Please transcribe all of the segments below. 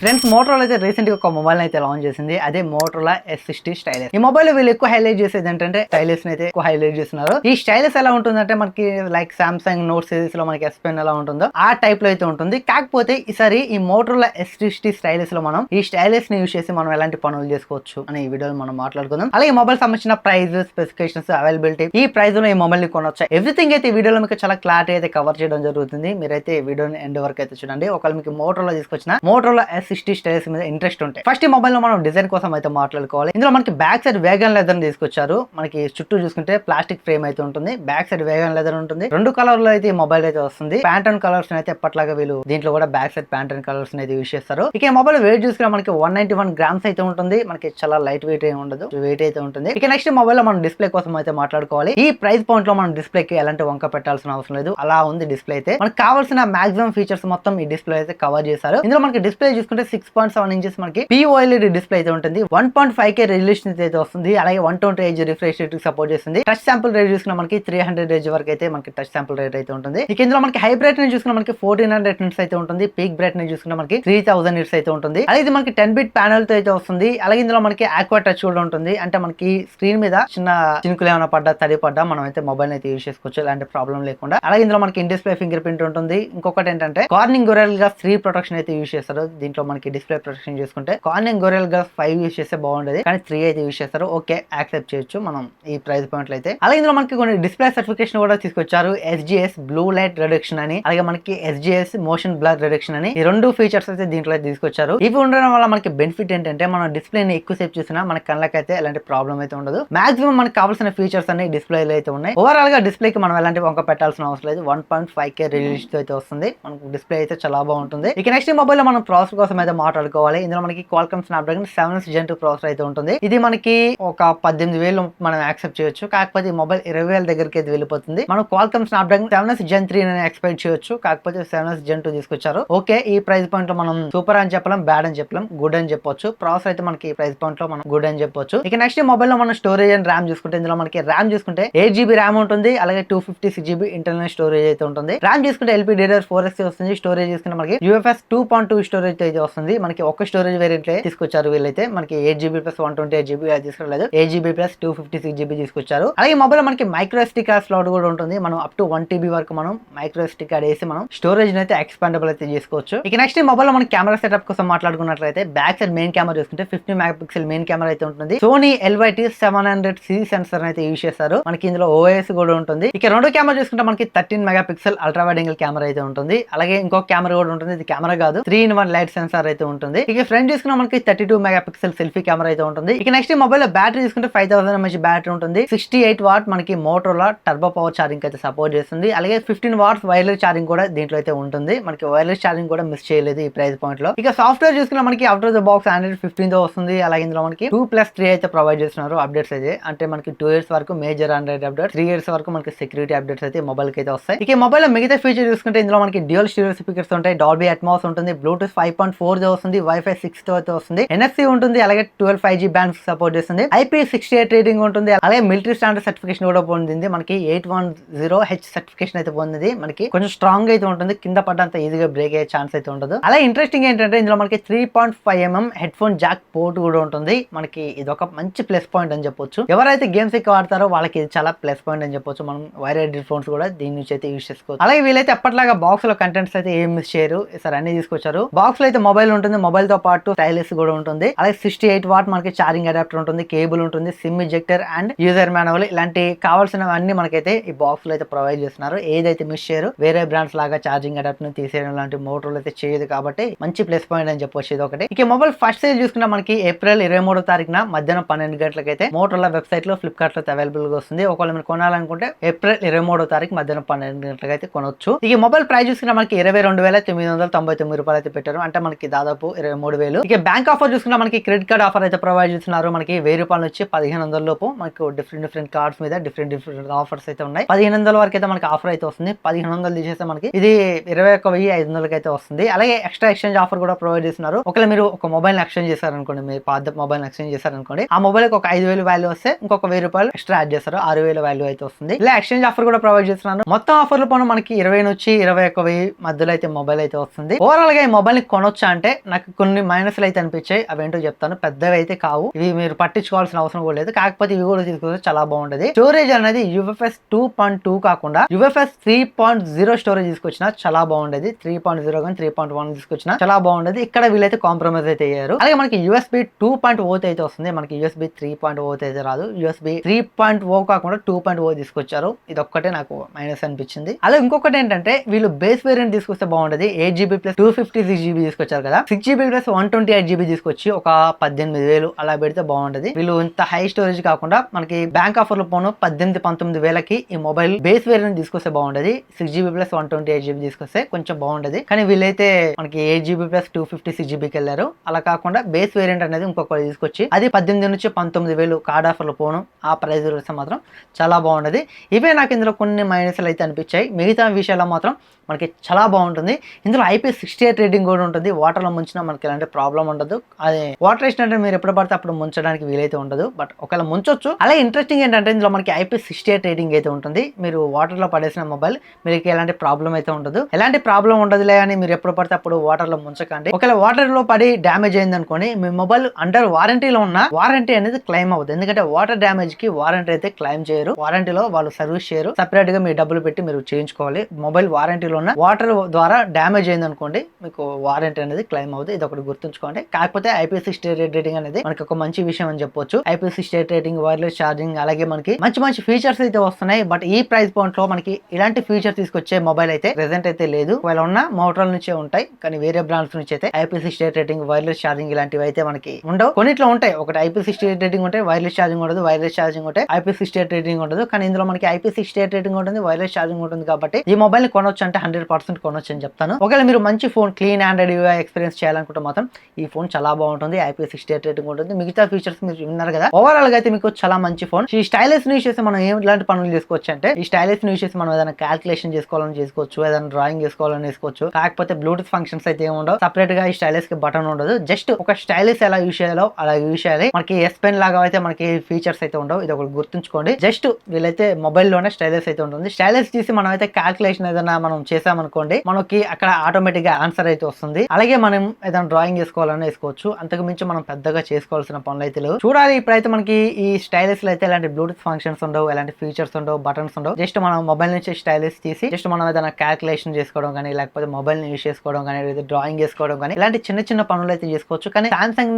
Friends, Motorola అయితే recent గా ఒక మొబైల్ అయితే లాంచ్ చేసింది. అదే మోటరోలా S60 స్టైలస్. ఈ మొబైల్ వీళ్ళు ఎక్కువ హైలైట్ చేసేది ఏంటంటే స్టైలస్ అయితే ఎక్కువ హైలైట్ చేస్తున్నారు. ఈ స్టైలస్ ఎలా ఉంటుందంటే మనకి లైక్ సామ్సంగ్ నోట్ సిరీస్ లో మనకి S Pen ఎలా ఉంటుందో ఆ టైప్ లో అయితే ఉంటుంది. కాకపోతే ఈసారి ఈ మోటరోలా S60 స్టైలస్ లో మనం ఈ స్టైలస్ ని యూస్ చేసి మనం ఎలాంటి పనులు చేసుకోవచ్చు అని ఈ వీడియోలో మనం మాట్లాడుకుందాం. అలాగే ఈ మొబైల్ సంబంధించిన ప్రైస్, స్పెసిఫికేషన్స్, అవైలబిలిటీ, ఈ ప్రైస్ లో ఈ మొబైల్ ని కొనొచ్చా, ఎవ్రీథింగ్ అయితే ఈ వీడియోలో మీకు చాలా క్లారిటీ అయితే కవర్ చేయడం జరుగుతుంది. మీరైతే వీడియోని ఎండ్ వరకు అయితే చూడండి. ఒకవేళ మీకు మోటరోలా తీసుకొచ్చిన మోటరోలా S60 స్టైలస్ మీద ఇంట్రెస్ట్ ఉంటాయి. ఫస్ట్ ఈ మొబైల్ లో మనం డిజైన్ కోసం అయితే మాట్లాడుకోవాలి. ఇందులో మనకి బ్యాక్ సైడ్ వేగన్ లెదర్ తీసుకొచ్చారు. మనకి చుట్టూ చూసుకుంటే ప్లాస్టిక్ ఫ్రేమ్ అయితే ఉంటుంది. బ్యాక్ సైడ్ వేగన్ లెదర్ ఉంటుంది. రెండు కలర్ లో అయితే ఈ మొబైల్ అయితే వస్తుంది. ప్యాంటర్న్ కలర్స్ అయితే ఎప్పట్లాగా వీళ్ళు దీంట్లో కూడా బ్యాక్ సైడ్ ప్యాంటర్న్ కలర్స్ అయితే యూస్ చేస్తారు. ఇక ఈ మొబైల్ వెయిట్ చూసుకున్నా మనకి 191 గ్రామ్స్ అయితే ఉంటుంది. మనకి చాలా లైట్ వెయిట్ ఏమి ఉండదు, వెయిట్ అయితే ఉంటుంది. ఇక నెక్స్ట్ మొబైల్ లో మనం డిస్ప్లే కోసం అయితే మాట్లాడుకోవాలి. ఈ ప్రైస్ పాయింట్ లో మనం డిస్ప్లే కి ఎలాంటి వంక పెట్టాల్సిన అవసరం లేదు. అలా ఉంది డిస్ప్లే అయితే. మనకు కావాల్సిన మాక్సిమం ఫీచర్స్ మొత్తం ఈ డిస్ప్లే అయితే కవర్ చేశారు. ఇందులో మనకి డిస్ప్లే చూసుకుంటే 6.7 ఇంచెస్ మనకి POLED డిస్ప్లే అయితే ఉంటుంది. 1.5K రెజల్యూషన్ అయితే వస్తుంది. అలాగే 120Hz రిఫ్రెష్ రేట్ సపోర్ట్ చేస్తుంది. టచ్ శాంపుల్ రేట్ చూసుకున్నా మనకి 300 Hz వరకు అయితే మనకి టచ్ శాంపుల్ రేట్ అయితే ఉంటుంది. ఇక ఇందులో మనకి హై బ్రైట్నెస్ చూసుకున్నా మనకి 1400 నిట్స్ అయితే ఉంటుంది. పీక్ బ్రైట్నెస్ చూసుకున్నా మనకి 3000 నిట్స్ అయితే ఉంటుంది. అలాగే ఇది మనకి 10-bit ప్యానెల్ తో అయితే వస్తుంది. అలాగే ఇందులో మనకి ఆక్వా టచ్ కూడా ఉంటుంది. అంటే మనకి స్క్రీన్ మీద చిన్న చినుకులు ఏమైనా పడ్డా, తడి పడ్డా మనం అయితే మొబైల్ అయితే యూస్ చేసుకోవచ్చు ఎలాంటి ప్రాబ్లం లేకుండా. అలాగే ఇందులో మనకి ఇన్ డిస్ప్లే ఫింగర్ ప్రింట్ ఉంటుంది. ఇంకొకటి ఏంటంటే కార్నింగ్ గొరిల్లా గ్లాస్ 3 ప్రొటెక్షన్ అయితే యూస్ చేస్తారు. దీంట్లో మనకి డిస్ప్లే ప్రొటెక్షన్ చేసుకుంటే కార్నింగ్ గొరిల్లా గ్లాస్ 5 యూస్ చేస్తే బాగుండేది, కానీ 3 అయితే యూస్ చేస్తారు. ఓకే, యాక్సెప్ట్ చేయొచ్చు మనం ఈ ప్రైస్ పాయింట్ లో అయితే. అలాగే ఇందులో మనకి కొన్ని డిస్ప్లే సర్టిఫికేషన్ కూడా తీసుకొచ్చారు. SGS బ్లూ లైట్ రిడక్షన్ అని, అలాగే మనకి SGS మోషన్ బ్లర్ రిడక్షన్ అని, ఈ రెండు ఫీచర్స్ అయితే దీంట్లో తీసుకొచ్చారు. ఇవి ఉండడం వల్ల మనకి బెనిఫిట్ ఏంటంటే మనం డిస్ప్లే ని ఎక్కువసేపు చూసినా మన కళ్ళకైతే ఎలాంటి ప్రాబ్లం అయితే ఉండదు. మాక్సిమం మనకి కావాల్సిన ఫీచర్స్ అన్ని డిస్ప్లేలో అయితే ఉన్నాయి. ఓవరాల్ గా డిస్ప్లే కి మనం ఎలాంటి వంక పెట్టాల్సిన అవసరం లేదు. 1.5K రెజల్యూషన్ అయితే వస్తుంది. మనకు డిస్ప్లే అయితే చాలా బాగుంటుంది. ఇక నెక్స్ట్ మొబైల్ లో మనం ప్రాసెసర్ కోసం అయితే మాట్లాడుకోవాలి. ఇందులో మనకి Qualcomm Snapdragon 7 Gen 2 ప్రాసెసర్ అయితే ఉంటుంది. ఇది మనకి ఒక 18,000 మనం యాక్సెప్ట్ చేయొచ్చు. కాకపోతే ఈ మొబైల్ 20,000 దగ్గరికి అయితే వెళ్ళిపోతుంది. మనం Qualcomm Snapdragon 7 Gen 3 అని ఎక్స్పెక్ట్ చేయొచ్చు. కాకపోతే 7 Gen 2 తీసుకొచ్చారు. ఓకే, ఈ ప్రైస్ పాయింట్ లో మనం సూపర్ అని చెప్పలేం, బ్యాడ్ అని చెప్పలేం, గుడ్ అని చెప్పొచ్చు. ప్రాసెసర్ అయితే మనకి ఈ ప్రైస్ పాయింట్ లో మనం గుడ్ అని చెప్పొచ్చు. ఇక నెక్స్ట్ మొబైల్ లో మనం స్టోరేజ్ అండ్ ర్యామ్ చూసుకుంటే ఇందులో మనకి ర్యామ్ చూసుకుంటే 8GB ర్యామ్ ఉంటుంది. అలాగే 256GB ఇంటర్నల్ స్టోరేజ్ అయితే ఉంటుంది. ర్యామ్ చూసుకుంటే LPDDR4X వస్తుంది. స్టోరేజ్ చూసుకుంటే మనకి UFS 2.2 స్టోరేజ్ అయితే వస్తుంది. మనకి ఒక స్టోరేజ్ వేరియంట్ తీసుకొచ్చారు వీళ్ళైతే. మనకి 8GB ప్లస్ 128GB తీసుకురాలేదు, 8GB ప్లస్ 256GB తీసుకొచ్చారు. అలాగే మొబైల్ మనకి మైక్రో SD కార్డ్ స్లాట్ కూడా ఉంటుంది. మనం అప్ టు 1TB వరకు మనం మైక్రో SD కార్డ్ వేసి మనం స్టోరేజ్ అయితే ఎక్స్పాండబుల్ అయితే చేసుకోవచ్చు. ఇక నెక్స్ట్ మొబైల్ లో మనకి కెమెరా సెటప్ కోసం మాట్లాడుకున్నట్లయితే బ్యాక్ సైడ్ మెయిన్ కెమెరా చూసుకుంటే 50 మెగాపిక్సెల్ మెయిన్ కెమెరా అయితే ఉంటుంది. సోనీ LYT 700C సెన్సర్ అయితే యూస్ చేస్తారు. మనకి ఇందులో OIS కూడా ఉంటుంది. ఇక రెండో కెమెరా చూసుకుంటే మనకి 13 megapixel ultra wide angle camera అయితే ఉంటుంది. అలాగే ఇంకొక కెమెరా కూడా ఉంటుంది. ఇది కెమెరా కాదు, 3-in-1 లైట్ సెన్సార్ అయితే ఉంటుంది. ఇక ఫ్రంట్ చూసుకున్నా మనకి 32 మెగాపిక్సెల్ సెల్ఫీ కెమెరా అయితే ఉంటుంది. ఇక నెక్స్ట్ మొబైల్ లో బ్యాటరీ తీసుకుంటే 5000 mAh బ్యాటరీ ఉంటుంది. 68 వాట్ మనకి మోటరోలా టర్బో పవర్ ఛార్జింగ్ అయితే సపోర్ట్ చేస్తుంది. అలాగే 15 వాట్స్ వైర్లెస్ ఛార్జింగ్ కూడా దీంట్లో అయితే ఉంటుంది. మనకి వైర్లెస్ ఛార్జింగ్ కూడా మిస్ చేయలేదు ఈ ప్రైస్ పాయింట్ లో. ఇక సాఫ్ట్వేర్ చూసుకున్నా మనకి out of the box Android 15 తో వస్తుంది. అలాగే ఇందులో మనకి 2+3 అయితే ప్రొవైడ్ చేస్తున్నారు అప్డేట్స్ అయితే. అంటే మనకి 2 years వరకు మేజర్ Android అప్డేట్, 3 years వరకు మనకి సెక్యూరిటీ అప్డేట్స్ అయితే మొబైల్ కి అయితే వస్తాయి. ఇక మొబైల్ లో మిగతా ఫీచర్ చూసుకుంటే ఇందులో మనకి డ్యూయల్ స్టీరియో స్పీకర్స్ ఉంటాయి, డాల్బీ అట్మాస్ ఉంటుంది, బ్లూటూత్ 5.4 తో వస్తుంది, Wi-Fi 6 తో అయితే వస్తుంది, NFC ఉంటుంది, అలాగే 12 5G బ్యాండ్స్ సపోర్ట్ చేస్తుంది, IP68 రేటింగ్ ఉంటుంది. అలాగే మిలిటరీ స్టాండర్డ్ సర్టిఫికేషన్ కూడా పొందింది. మనకి 810H సర్టిఫికేషన్ అయితే పొందింది. మనకి కొంచెం స్ట్రాంగ్ అయితే ఉంటుంది, కింద పడ్డంత ఈజీగా బ్రేక్ అయ్యే ఛాన్స్ అయితే ఉండదు. అలాగే ఇంట్రెస్టింగ్ ఏంటంటే ఇందులో మనకి 3.5mm head phone Jack port కూడా ఉంటుంది. మనకి ఇది ఒక మంచి ప్లస్ పాయింట్ అని చెప్పొచ్చు. ఎవరైతే గేమ్స్ ఎక్కువ ఆడతారో వాళ్ళకి ఇది చాలా ప్లస్ పాయింట్ అని చెప్పొచ్చు. మనం వైర్డ్ ఫోన్స్ కూడా దీని నుంచి అయితే యూస్ చేసుకోవచ్చు. అలాగే వీళ్ళైతే ఎప్పటిలాగా బాక్స్ లో కంటెంట్స్ అయితే ఏం మిస్ చేయరు. సార్ అన్ని తీసుకొచ్చారు. బాక్స్ లో అయితే మొబైల్ ఉంటుంది, మొబైల్ తో పాటు స్టైలిస్ కూడా ఉంటుంది. అలాగే 68 వాట్ మనకి ఛార్జింగ్ అడాప్టర్ ఉంటుంది, కేబుల్ ఉంటుంది, SIM ejector and user manual ఇలాంటి కావాల్సినవన్నీ మనకైతే ఈ బాక్స్ లో అయితే ప్రొవైడ్ చేస్తున్నారు. ఏదైతే మిస్ చేయరు. వేరే బ్రాండ్స్ లాగా ఛార్జింగ్ అడాప్టర్ ని తీసేయడం లాంటి మోటర్లు అయితే చేయదు కాబట్టి మంచి ప్లస్ పాయింట్ అని చెప్పొచ్చు ఇది ఒకటి. ఇక మొబైల్ ఫస్ట్ సేల్ చూసుకున్నా మనకి ఏప్రిల్ 23వ తారీఖున మధ్యాహ్నం 12 గంటలకు అయితే మోటరోలా వెబ్సైట్ లో ఫ్లిప్కార్ట్ లో అవైలబుల్ గా వస్తుంది. ఒకవేళ మీరు కొనాలనుకుంటే ఏప్రిల్ 23వ తారీఖు మధ్యాహ్నం 12 గంటలకు అయితే కొనొచ్చు. ఇక మొబైల్ ప్రైస్ చూసుకున్నా మనకి 22,999 రూపాయలు అయితే పెట్టారు. అంటే మనకి దాదాపు 23,000. ఇక బ్యాంక్ ఆఫర్ చూసుకున్నా మనకి క్రెడిట్ కార్డ్ ఆఫర్ అయితే ప్రొవైడ్ చేస్తున్నారు. మనకి 1000 రూపాయల నుంచి 1500 లోపు మనకు డిఫరెంట్ కార్డ్స్ మీద డిఫరెంట్ ఆఫర్స్ అయితే ఉన్నాయి. 1500 వరకు అయితే మనకి ఆఫర్ అయితే వస్తుంది. 1500 తీసేస్తే మనకి ఇది 21,500 అయితే వస్తుంది. అలాగే ఎక్స్ట్రా ఎక్స్చేంజ్ ఆఫర్ కూడా ప్రొవైడ్ చేస్తున్నారు. ఒకవేళ మీరు ఒక మొబైల్ ఎక్స్చేంజ్ చేశారనుకోండి, మీ పాత మొబైల్ ఎక్స్చేంజ్ చేశారనుకోండి, ఆ మొబైల్ కి ఒక 5,000 వాల్యూ వస్తే ఇంకొక 1000 రూపాయలు ఎక్స్ట్రా యాడ్ చేస్తారు, 6,000 వాల్యూ అయితే వస్తుంది. ఇలా ఎక్స్చేంజ్ ఆఫర్ కూడా ప్రొవైడ్ చేస్తున్నారు. మొత్తం ఆఫర్లు పోను మనకి 20 నుంచి 21,000 మధ్యలో అయితే మొబైల్ అయితే వస్తుంది. ఓవరాల్ గా ఈ మొబైల్ ని కొనొచ్చా అంటే నాకు కొన్ని మైనస్లు అయితే అనిపించాయి, అవేంటో చెప్తాను. పెద్దవి అయితే కావు, ఇవి మీరు పట్టించుకోవాల్సిన అవసరం కూడా లేదు. కాకపోతే ఇవి కూడా తీసుకుంటే చాలా బాగుంటది. స్టోరేజ్ అనేది UFS 2.2 కాకుండా UFS 3.0 స్టోరేజ్ తీసుకొచ్చిన చాలా బాగుండేది. 3.0 కానీ 3.1 తీసుకొచ్చిన చాలా బాగుండేది. ఇక్కడ వీళ్ళైతే కాంప్రమైజ్ అయితే అయ్యారు. అలాగే మనకి USB 2.0 అయితే వస్తుంది, మనకి USB 3.0 అయితే రాదు. USB 3.0 కాకుండా 2.0 తీసుకొచ్చారు. ఇది ఒక్కటే నాకు మైనస్ అనిపించింది. అలాగే ఇంకొకటి ఏంటంటే వీళ్ళు బేస్ వేరియంట్ తీసుకొస్తే బాగుంటది. 8GB ప్లస్ 256GB తీసుకొచ్చారు కదా, 6GB ప్లస్ 128GB తీసుకొచ్చి ఒక 18,000 అలా పెడితే బాగుంటది. వీళ్ళు ఇంత హై స్టోరేజ్ కాకుండా మనకి బ్యాంక్ ఆఫర్ లో పోను 18-19 ఈ మొబైల్ బేస్ వేరియంట్ తీసుకొస్తే బాగుంటది. 6GB ప్లస్ 128GB తీసుకొస్తే కొంచెం బాగుంటది. కానీ వీళ్ళైతే మనకి 8GB ప్లస్ 256GBకి వెళ్ళారు. అలా కాకుండా బేస్ వేరియంట్ అనేది ఇంకొకటి తీసుకొచ్చి అది 18-19 కార్డ్ ఆఫర్ లో పోను ఆ ప్రైస్ వస్తే మాత్రం చాలా బాగుంటది. ఇవే నాకు ఇందులో కొన్ని మైనస్లు అయితే అనిపించాయి. మిగతా విషయాల్లో మాత్రం మనకి చాలా బాగుంటుంది. ఇందులో IP68 రేటింగ్ కూడా ఉంటుంది. వాటర్లో ముంచినా మనకి ఎలాంటి ప్రాబ్లం ఉండదు. అదే వాటర్ వేసినట్టే మీరు ఎప్పుడు పడితే అప్పుడు ముంచడానికి వీలైతే ఉండదు, బట్ ఒకవేళ ముంచొచ్చు. అలాగే ఇంట్రెస్టింగ్ ఏంటంటే ఇందులో మనకి IP68 రేటింగ్ అయితే ఉంటుంది. మీరు వాటర్లో పడేసిన మొబైల్ మీకు ఎలాంటి ప్రాబ్లం అయితే ఉండదు. ఎలాంటి ప్రాబ్లం ఉండదులే అని మీరు ఎప్పుడు పడితే అప్పుడు వాటర్లో ముంచకండి. ఒకవేళ వాటర్లో పడి డ్యామేజ్ అయింది అనుకోండి, మీ మొబైల్ అండర్ వారంటీలో ఉన్న వారంటీ అనేది క్లెయిమ్ అవుతుంది. ఎందుకంటే వాటర్ డ్యామేజ్ కి వారంటీ అయితే క్లెయిమ్ చేయరు. వారంటీలో వాళ్ళు సర్వీస్ చేయరు. సపరేట్ గా మీ డబ్బులు పెట్టి మీరు చేయించుకోవాలి. మొబైల్ వారంటీలో ఉన్న వాటర్ ద్వారా డ్యామేజ్ అయింది అనుకోండి, మీకు వారంటీ అనేది క్లెయిమ్ అవుతుంది. ఇది ఒకటి గుర్తుంచుకోండి. కాకపోతే IP68 రేటింగ్ అనేది మనకి ఒక మంచి విషయం అని చెప్పొచ్చు. IP68 రేటింగ్, వైర్లెస్ ఛార్జింగ్, అలాగే మనకి మంచి ఫీచర్స్ అయితే వస్తున్నాయి. బట్ ఈ ప్రైస్ పాయింట్ లో మనకి ఇలాంటి ఫీచర్ తీసుకొచ్చే మొబైల్ అయితే ప్రెసెంట్ అయితే లేదు. ఒకవేళ ఉన్న మోటరోలా నుంచే ఉంటాయి, కానీ వేరే బ్రాండ్స్ నుంచి అయితే IP68 రేటింగ్, వైర్లెస్ ఛార్జింగ్ ఇలాంటివి అయితే మనకి ఉండవు. కొన్నిట్లో ఉంటాయి. ఒకటి IP68 రేటింగ్ ఉంటే వైర్లెస్ ఛార్జింగ్ ఉండదు, వైర్లెస్ ఛార్జింగ్ ఉంటే IP68 రేటింగ్ ఉండదు. కానీ ఇందులో మనకి IP68 రేటింగ్ ఉంటుంది, వైర్లెస్ ఛార్జింగ్ ఉంటుంది. కాబట్టి ఈ మొబైల్ ని కొనొచ్చు అంటే 100% కొనొచ్చు అని చెప్తాను. ఒకవేళ మీరు మంచి phone, clean Android UI experience చేయాలనుకుంటే మాత్రం ఈ ఫోన్ చాలా బాగుంటుంది. IP68 రేటింగ్ ఉంటుంది. మిగతా ఫీచర్స్ మీరు విన్నారు కదా. ఓవరాల్ గా అయితే మీకు చాలా మంచి ఫోన్. ఈ స్టైలిష్ యూస్ చేసి మనం ఎలాంటి పనులు చేసుకోవచ్చు అంటే, ఈ స్టైలిష్ యూస్ చేసి మనం ఏదైనా క్యాల్కులేషన్ చేసుకోవాలని చేసుకోవచ్చు, ఏదైనా డ్రాయింగ్ చేసుకోవాలని చేసుకోవచ్చు. కాకపోతే బ్లూటూత్ ఫంక్షన్స్ అయితే ఏమి ఉండవు. సపరేట్ గా ఈ స్టైలిష్ కి బటన్ ఉండదు. జస్ట్ ఒక స్టైలిష్ ఎలా యూస్ చేయాలో అలా యూస్ చేయాలి. మనకి S Pen లాగా అయితే మనకి ఫీచర్స్ అయితే ఉండవు. ఇది ఒకటి గుర్తుంచుకోండి. జస్ట్ వీళ్ళైతే మొబైల్ లోనే స్టైలిష్ అయితే ఉంటుంది. స్టైలిష్ తీసి మనం అయితే క్యాల్కులేషన్ ఏదైనా మనం చేసామనుకోండి, మనకి అక్కడ ఆటోమేటిక్ గా ఆన్సర్ అయితే వస్తుంది. అలాగే మనం ఏదైనా డ్రాయింగ్ చేసుకోవాలని వేసుకోవచ్చు. అంతకు మించి మనం పెద్దగా చేసుకోవాల్సిన పనులు అయితే లేవు. చూడాలి ఇప్పుడైతే మనకి ఈ స్టైలిష్ లో అయితే ఎలాంటి బ్లూటూత్ ఫంక్షన్స్ ఉండవు, ఎలాంటి ఫీచర్స్ ఉండవు, బటన్స్ ఉండవు. జస్ట్ మనం మొబైల్ నుంచి స్టైలిష్ తీసి జస్ట్ మనం ఏదైనా క్యాల్కులేషన్ చేసుకోవడం కానీ, లేకపోతే మొబైల్ ని యూస్ చేసుకోవడం కానీ, లేదా డ్రాయింగ్ చేసుకోవడం కానీ, ఇలాంటి చిన్న పనులు అయితే చేసుకోవచ్చు. కానీ సామ్సంగ్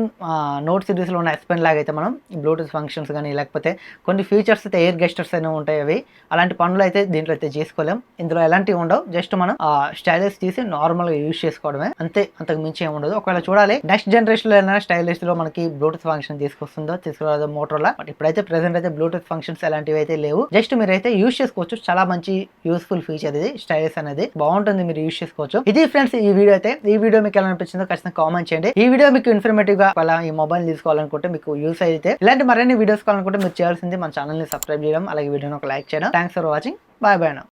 నోట్ సిరీస్ లో ఉన్న S Pen లాగా అయితే మనం బ్లూటూత్ ఫంక్షన్స్ కానీ, లేకపోతే కొన్ని ఫీచర్స్ అయితే ఎయిర్ గెస్టర్స్ అయినా ఉంటాయి. అవి అలాంటి పనులు అయితే దీంట్లో అయితే చేసుకోలేం. ఇందులో ఎలాంటివి ఉండవు. జస్ట్ మనం స్టైలిష్ తీసి నార్మల్ గా యూస్ చేసుకోవడమే అంతే, అంతకు మించి ఏమి ఉండదు. ఒకవేళ చూడాలి నెక్స్ట్ జనరేషన్ లో ఏదైనా స్టైలిష్ లో మనకి బ్లూటూత్ ఫంక్షన్ తీసుకొస్తుందో తీసుకురాదో మోటరోలా. బట్ ఇప్పుడైతే ప్రెసెంట్ అయితే బ్లూటూత్ ఫంక్షన్స్ అలాంటివి అయితే లేవు. జస్ట్ మీరైతే యూస్ చేసుకోవచ్చు. చాలా మంచి యూస్ఫుల్ ఫీచర్ ఇది. స్టైలిష్ అనేది బాగుంటుంది, మీరు యూస్ చేసుకోవచ్చు. ఇది ఫ్రెండ్స్ ఈ వీడియో అయితే. ఈ వీడియో మీకు ఎలా అనిపించిందో ఖచ్చితంగా కామెంట్ చేయండి. ఈ వీడియో మీకు ఇన్ఫర్మేటివ్ గా అలా ఈ మొబైల్ తీసుకోవాలనుకుంటే, మీకు యూస్ అయితే ఇలాంటి మరిన్ని వీడియోస్ కావాలనుకుంటే మీరు చేయాల్సింది మన ఛానల్ ని సబ్స్క్రైబ్ చేయడం, అలాగే వీడియోని ఒక లైక్ చేయడం. Thanks for watching. Bye bye.